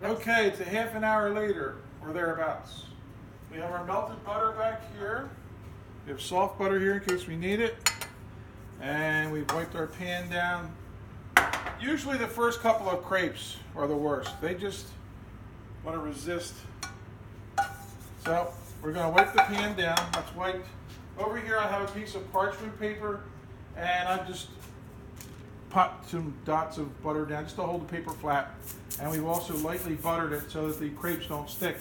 Okay, it's a half an hour later, or thereabouts. We have our melted butter back here. We have soft butter here in case we need it. And we've wiped our pan down. Usually the first couple of crepes are the worst. They just want to resist. So we're going to wipe the pan down. That's wiped. Over here I have a piece of parchment paper, and I've just put some dots of butter down just to hold the paper flat. And we've also lightly buttered it so that the crepes don't stick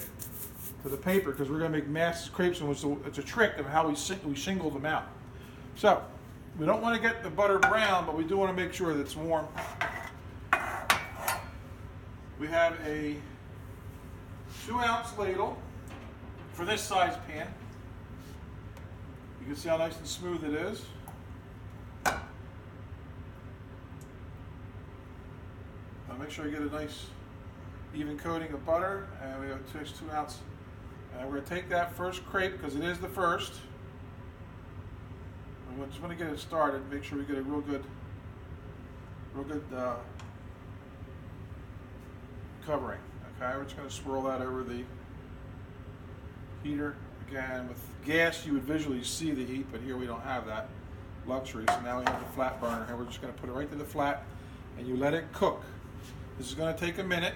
to the paper, because we're going to make mass crepes, and it's a trick of how we shingle them out. So we don't want to get the butter brown, but we do want to make sure that it's warm. We have a 2-ounce ladle for this size pan. You can see how nice and smooth it is. I'll make sure I get a nice even coating of butter, and we have 2 ounce. And we're going to take that first crepe, because it is the first. We just want to get it started, make sure we get a real good covering. Okay, we're just going to swirl that over the heater. Again, with gas you would visually see the heat, but here we don't have that luxury. So now we have the flat burner, and we're just going to put it right to the flat, and you let it cook. This is going to take a minute.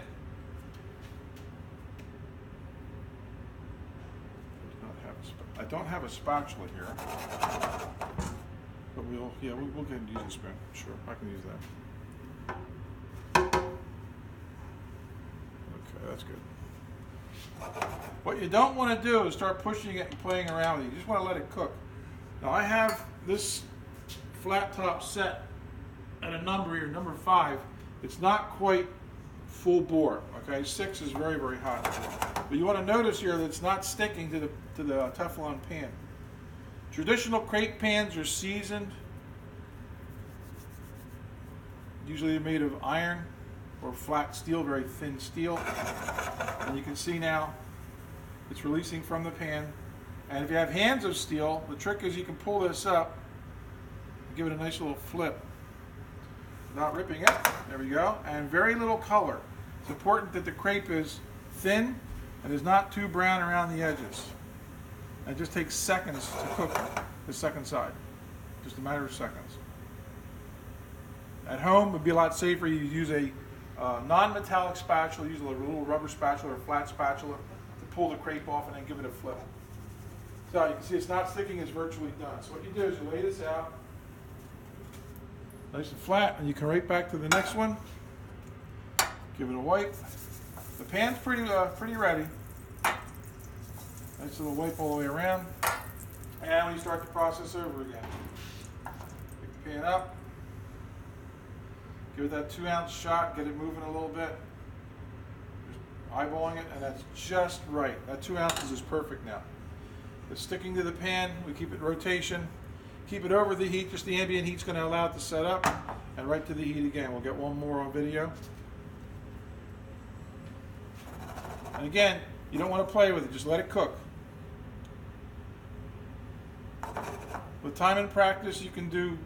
I don't have a spatula here, but we'll go ahead and use a spoon. Sure, I can use that. Okay, that's good. What you don't want to do is start pushing it and playing around with it. You just want to let it cook. Now I have this flat top set at a number here, number 5. It's not quite full bore. Okay, 6 is very, very hot. But you want to notice here that it's not sticking to the Teflon pan. Traditional crepe pans are seasoned. Usually they're made of iron or flat steel, very thin steel. And you can see now it's releasing from the pan. And if you have hands of steel, the trick is you can pull this up and give it a nice little flip without ripping it. There we go. And very little color. It's important that the crepe is thin and is not too brown around the edges. And it just takes seconds to cook the second side. Just a matter of seconds. At home, it would be a lot safer. You use a non-metallic spatula, use a little rubber spatula or a flat spatula to pull the crepe off and then give it a flip. So you can see it's not sticking, it's virtually done. So what you do is you lay this out nice and flat, and you come right back to the next one. Give it a wipe. The pan's pretty ready. Nice little wipe all the way around. And when you start the process over again, pick the pan up, give it that 2-ounce shot, get it moving a little bit. Just eyeballing it, and that's just right. That 2 ounces is perfect now. It's sticking to the pan. We keep it in rotation. Keep it over the heat. Just the ambient heat's going to allow it to set up, and right to the heat again. We'll get one more on video. And again, you don't want to play with it. Just let it cook. With time and practice, you can do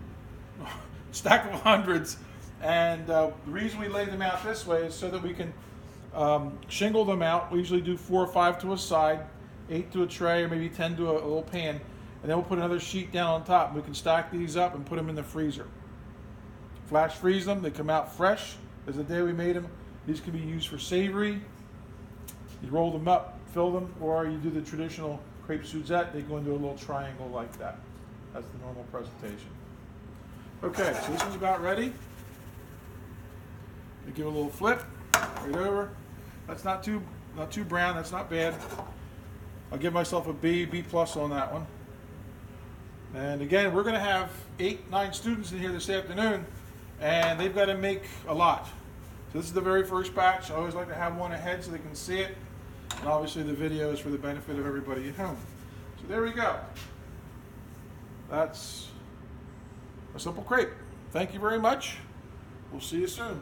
a stack of hundreds. And the reason we lay them out this way is so that we can shingle them out. We usually do 4 or 5 to a side, 8 to a tray, or maybe 10 to a little pan. And then we'll put another sheet down on top. And we can stack these up and put them in the freezer. Flash freeze them. They come out fresh as the day we made them. These can be used for savory. You roll them up, fill them, or you do the traditional crepe Suzette. They go into a little triangle like that. That's the normal presentation. Okay, so this one's about ready. You give it a little flip, right over. That's not too brown. That's not bad. I'll give myself a B plus on that one. And again, we're going to have 8, 9 students in here this afternoon, and they've got to make a lot. So this is the very first batch. I always like to have one ahead so they can see it. And obviously the video is for the benefit of everybody at home. So there we go. That's a simple crepe. Thank you very much. We'll see you soon.